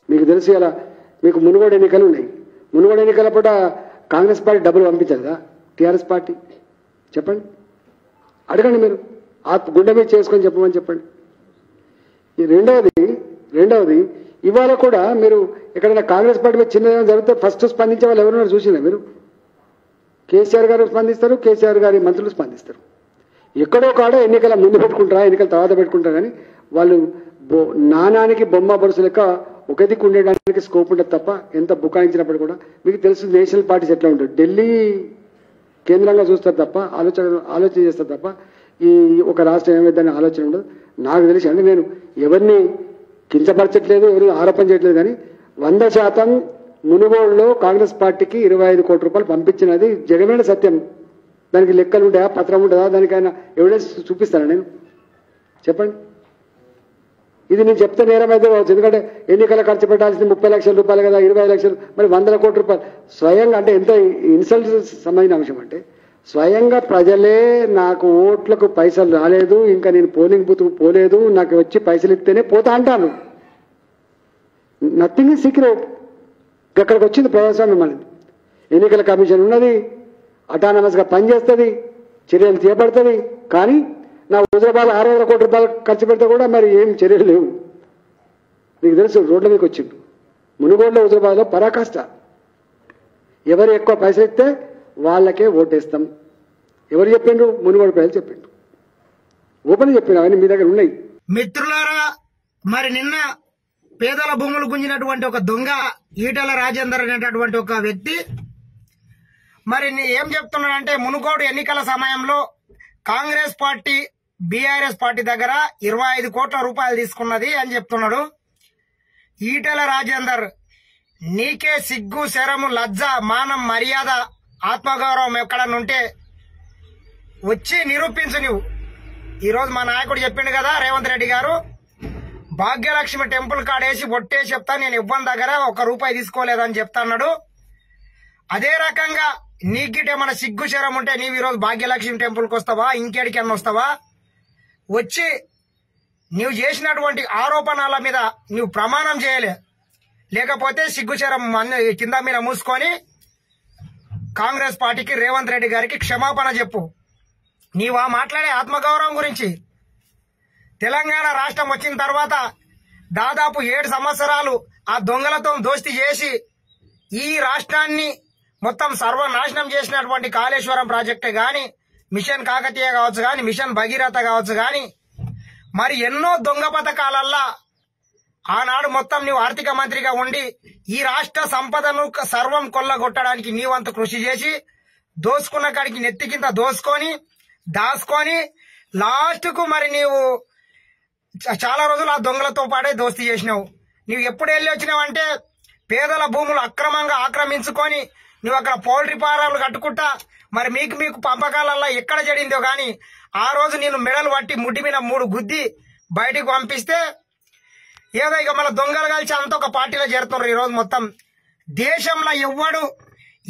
మీకు తెలుసు ఇలా మీకు మునుగోడు ఎన్నికలు ఉన్నాయి. మునుగోడు ఎన్నికల పూట కాంగ్రెస్ పార్టీ డబ్బులు పంపించదా టీఆర్ఎస్ పార్టీ? చెప్పండి, అడగండి, మీరు ఆ గుండె మీద చేసుకొని చెప్పమని చెప్పండి. ఈ రెండవది ఇవాళ కూడా మీరు ఎక్కడైనా కాంగ్రెస్ పార్టీ మీద చిన్న జరిగితే ఫస్ట్ స్పందించే వాళ్ళు ఎవరున్నారు చూసినా మీరు? కేసీఆర్ గారు స్పందిస్తారు, కేసీఆర్ గారి మంత్రులు స్పందిస్తారు. ఎక్కడో కాడ ఎన్నికల ముందు పెట్టుకుంటారా, ఎన్నికల తర్వాత పెట్టుకుంటారా, కానీ వాళ్ళు నాణానికి బొమ్మ బరుసు లెక్క ఒక దిక్కు ఉండడానికి స్కోప్ ఉంటుంది తప్ప ఎంత బుకాయించినప్పుడు కూడా మీకు తెలుసు నేషనల్ పార్టీస్ ఎట్లా ఉంటుంది. ఢిల్లీ కేంద్రంగా చూస్తారు తప్ప ఆలోచన చేస్తారు తప్ప ఈ ఒక రాష్ట్రం ఏమైందని ఆలోచన ఉండదు. నాకు తెలిసి అంటే నేను ఎవరిని కించపరచట్లేదు, ఎవరిని ఆరోపణ చేయట్లేదు, కానీ 100% మునుగోడులో కాంగ్రెస్ పార్టీకి 25 కోట్ల రూపాయలు పంపించినది జగమైన సత్యం. దానికి లెక్కలు ఉంటాయా, పత్రం ఉంటుందా, దానికైనా ఎవిడెన్స్ చూపిస్తాను నేను? చెప్పండి. ఇది నేను చెప్తే నేరం అయితే కావచ్చు, ఎందుకంటే ఎన్నికల ఖర్చు పెట్టాల్సింది 30 లక్షల రూపాయలు కదా, 25 లక్షలు, మరి 100 కోట్ల రూపాయలు స్వయంగా. అంటే ఎంత ఇన్సల్ట్ సంబంధించిన అంశం అంటే స్వయంగా ప్రజలే నాకు ఓట్లకు పైసలు రాలేదు, ఇంకా నేను పోలింగ్ బూత్కు పోలేదు, నాకు వచ్చి పైసలు ఇస్తేనే పోతా అంటాను. Nothing is secret. ఇక్కడికి వచ్చింది ప్రజాస్వామ్యం అనేది. ఎన్నికల కమిషన్ ఉన్నది, అటానమస్గా పనిచేస్తుంది, చర్యలు చేపడుతుంది. కానీ నా హుజరాబాద్ 600 కోట్ల రూపాయలు ఖర్చు పెడితే కూడా మరి ఏం చర్యలు లేవు. మీకు తెలుసు, రోడ్ల మీకు వచ్చిండు. మునుగోడులో హుజరాబాద్లో పరాకాష్ట. ఎవరు ఎక్కువ పైసలు ఇస్తే వాళ్ళకే ఓటేస్తాం. ఎవరు చెప్పిండు? మునుగోడు ప్రజలు చెప్పిండు, ఓపెన్ చెప్పిండు. అవన్నీ మీ దగ్గర ఉన్నాయి. మిత్రులారా, మరి నిన్న పేదల భూములు గుంజినటువంటి ఒక దొంగ ఈటెల రాజేందర్ అనేటటువంటి ఒక వ్యక్తి మరి ఏం చెప్తున్నాడంటే, మునుగోడు ఎన్నికల సమయంలో కాంగ్రెస్ పార్టీ బీఆర్ఎస్ పార్టీ దగ్గర 25 కోట్ల రూపాయలు తీసుకున్నది అని చెప్తున్నాడు. ఈటెల రాజేందర్, నీకే సిగ్గు, శరము, లజ్జ, మానం, మర్యాద, ఆత్మగౌరవం ఎక్కడనుంటే వచ్చి నిరూపించు నువ్వు. ఈరోజు మా నాయకుడు చెప్పిండు కదా, రేవంత్ రెడ్డి గారు, భాగ్యలక్ష్మి టెంపుల్ కాడేసి ఒట్టేసి చెప్తా, నేను ఇవ్వని దగ్గర 1 రూపాయి తీసుకోలేదని చెప్తాన్నాడు. అదే రకంగా నీకిటే మన సిగ్గు శరం ఉంటే నీవు ఈరోజు భాగ్యలక్ష్మి టెంపుల్కి వస్తావా, ఇంకేడికన్నా వస్తావా? వచ్చి నీవు చేసినటువంటి ఆరోపణల మీద నువ్వు ప్రమాణం చేయలే, లేకపోతే సిగ్గుచరం కింద మీద మూసుకొని కాంగ్రెస్ పార్టీకి, రేవంత్ రెడ్డి గారికి క్షమాపణ చెప్పు. నీవా మాట్లాడే ఆత్మగౌరవం గురించి? తెలంగాణ రాష్ట్రం వచ్చిన తర్వాత దాదాపు 7 సంవత్సరాలు ఆ దొంగలతో దోస్తీ చేసి ఈ రాష్ట్రాన్ని మొత్తం సర్వనాశనం చేసినటువంటి కాళేశ్వరం ప్రాజెక్టే గాని, మిషన్ కాకతీయ కావచ్చు గాని, మిషన్ భగీరథ కావచ్చు గాని, మరి ఎన్నో దొంగ పథకాలల్లా ఆనాడు మొత్తం నీవు ఆర్థిక మంత్రిగా ఉండి ఈ రాష్ట్ర సంపదను సర్వం కొల్లగొట్టడానికి నీవంత కృషి చేసి దోసుకున్న కాడికి నెత్తి కింద దోసుకొని దాచుకొని లాస్ట్ కు మరి నీవు చాలా రోజులు ఆ దొంగలతో పాటే దోస్తీ చేసినావు. నువ్వు ఎప్పుడు వెళ్ళి వచ్చినావంటే పేదల భూములు అక్రమంగా ఆక్రమించుకొని నువ్వు అక్కడ పౌల్ట్రీ ఫారాలు కట్టుకుంటా మరి మీకు పంపకాలల్లా ఎక్కడ జడిందో గాని ఆ రోజు నేను మెడలు పట్టి ముడ్డి మీద 3 గుద్ది బయటికి పంపిస్తే ఏదో ఇక మళ్ళీ దొంగలు కలిసి అంత ఒక పార్టీలో చేరుతున్నారు. ఈరోజు మొత్తం దేశంలో ఎవ్వడు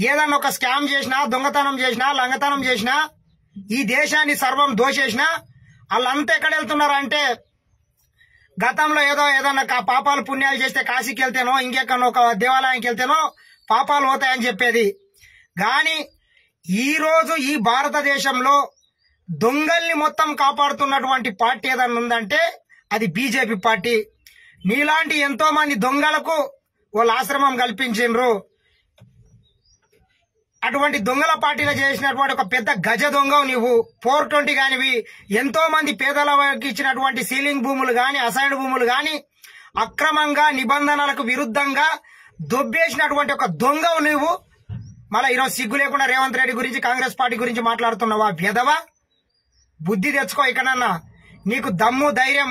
ఏదన్నా ఒక స్కామ్ చేసినా, దొంగతనం చేసినా, లంగతనం చేసినా, ఈ దేశాన్ని సర్వం దోషేసినా వాళ్ళంతా ఎక్కడ వెళ్తున్నారంటే గతంలో ఏదన్నా పాపాలు పుణ్యాలు చేస్తే కాశీకి వెళ్తేనో ఇంకెక్కడో ఒక దేవాలయానికి వెళ్తేనో పాపాలు పోతాయని చెప్పేది. కానీ ఈ రోజు ఈ భారతదేశంలో దొంగల్ని మొత్తం కాపాడుతున్నటువంటి పార్టీ ఏదన్నా ఉందంటే అది బీజేపీ పార్టీ. నీలాంటి ఎంతో మంది దొంగలకు వాళ్ళ ఆశ్రమం కల్పించిండ్రు. అటువంటి దొంగల పార్టీలో చేసినటువంటి ఒక పెద్ద గజ దొంగవు నీవు. 420 కానివి ఎంతో మంది పేదలకు ఇచ్చినటువంటి సీలింగ్ భూములు గాని, అసైన్ భూములు గాని అక్రమంగా నిబంధనలకు విరుద్ధంగా దొబ్బేసినటువంటి ఒక దొంగవు నీవు. మళ్ళీ ఈరోజు సిగ్గు లేకుండా రేవంత్ రెడ్డి గురించి, కాంగ్రెస్ పార్టీ గురించి మాట్లాడుతున్నావా? వెధవా, బుద్ధి తెచ్చుకో. ఇకనన్నా నీకు దమ్ము ధైర్యం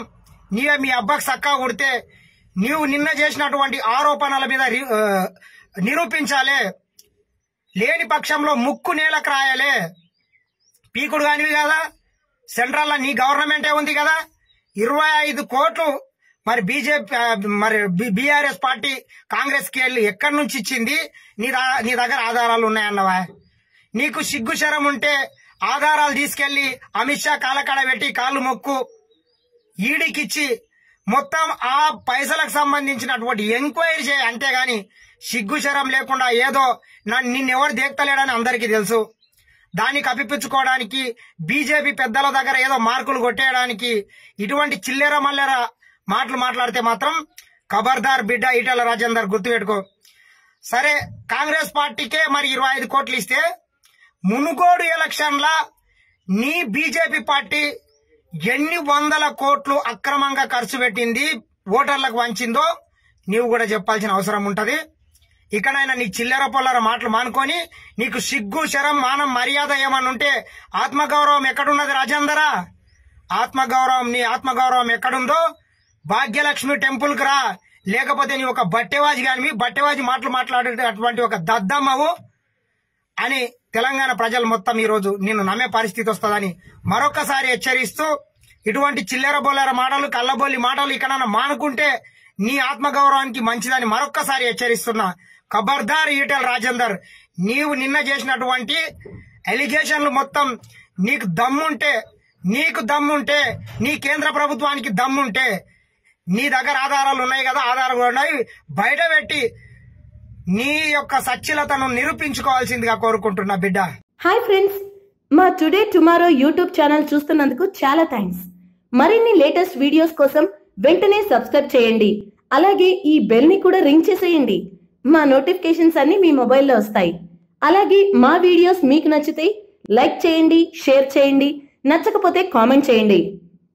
నీవే మీ అబ్బాకి సక్కా కొడితే నీవు నిన్న చేసినటువంటి ఆరోపణల మీద నిరూపించాలే. లేని పక్షంలో ముక్కు నేలకు రాయాలే. పీకుడు కానివి కదా, సెంట్రల్ నీ గవర్నమెంటే ఉంది కదా. 25 కోట్లు మరి బీజేపీ మరి బీఆర్ఎస్ పార్టీ కాంగ్రెస్ కి వెళ్ళి ఎక్కడి నుంచి ఇచ్చింది? నీ దగ్గర ఆధారాలు ఉన్నాయన్నవా? నీకు సిగ్గు శరం ఉంటే ఆధారాలు తీసుకెళ్లి అమిత్ షా కాలకాడ పెట్టి కాళ్ళు మొక్కు, ఈడీకిచ్చి మొత్తం ఆ పైసలకు సంబంధించినటువంటి ఎంక్వైరీ చేయి, అంతేగాని సిగ్గు శరం లేకుండా ఏదో నిన్నెవరు దేక్తలేడని అందరికీ తెలుసు. దాన్ని కప్పిపుచ్చుకోవడానికి బీజేపీ పెద్దల దగ్గర ఏదో మార్కులు కొట్టేయడానికి ఇటువంటి చిల్లెర మల్లెర మాటలు మాట్లాడితే మాత్రం ఖబర్దార్ బిడ్డ ఈటెల రాజేందర్, గుర్తుపెట్టుకో. సరే, కాంగ్రెస్ పార్టీకే మరి 25 కోట్లు ఇస్తే మునుగోడు ఎలక్షన్ల నీ బీజేపీ పార్టీ ఎన్ని వందల కోట్లు అక్రమంగా ఖర్చు పెట్టింది, ఓటర్లకు వంచిందో నీవు కూడా చెప్పాల్సిన అవసరం ఉంటది. ఇకనైనా నీ చిల్లర పొల్లర మాటలు మానుకొని నీకు సిగ్గు శరం మానం మర్యాద ఏమన్నా ఉంటే ఆత్మగౌరవం ఎక్కడున్నది రాజేందరా? నీ ఆత్మగౌరవం ఎక్కడుందో భాగ్యలక్ష్మి టెంపుల్ కు రా, లేకపోతే నీ ఒక బట్టెవాజి కాని బట్టెవాజి మాటలు మాట్లాడేటటువంటి ఒక దద్దమ్మవు అని తెలంగాణ ప్రజలు మొత్తం ఈ రోజు నిన్ను నమ్మే పరిస్థితి వస్తుందని మరొకసారి హెచ్చరిస్తూ, ఇటువంటి చిల్లర బొల్లర మాటలు కళ్ళబొల్లి మాటలు ఇకనైనా మానుకుంటే నీ ఆత్మగౌరవానికి మంచిదని మరొక్కసారి హెచ్చరిస్తున్నా. ఖబర్దార్ ఈటెల రాజేందర్, నీవు నిన్న చేసినటువంటి ఎలిగేషన్లు మొత్తం నీకు దమ్ముంటే నీ కేంద్ర ప్రభుత్వానికి దమ్ముంటే నీ దగ్గర ఆధారాలు ఉన్నాయి కదా, ఆధారాలు ఉన్నాయి, బయట పెట్టి నీ యొక్క సచ్చిలతను నిరూపించుకోవాల్సిందిగా కోరుకుంటున్నా బిడ్డ. హాయ్ ఫ్రెండ్స్, మా టుడే టుమారో యూట్యూబ్ ఛానల్ చూస్తున్నందుకు చాలా థ్యాంక్స్. మరిన్ని లేటెస్ట్ వీడియోస్ కోసం వెంటనే సబ్స్క్రైబ్ చేయండి. అలాగే ఈ బెల్ ని కూడా రింగ్ చేసేయండి. మా నోటిఫికేషన్స్ అన్ని మీ మొబైల్లో వస్తాయి. అలాగే మా వీడియోస్ మీకు నచ్చితే లైక్ చేయండి, షేర్ చేయండి, నచ్చకపోతే కామెంట్ చేయండి.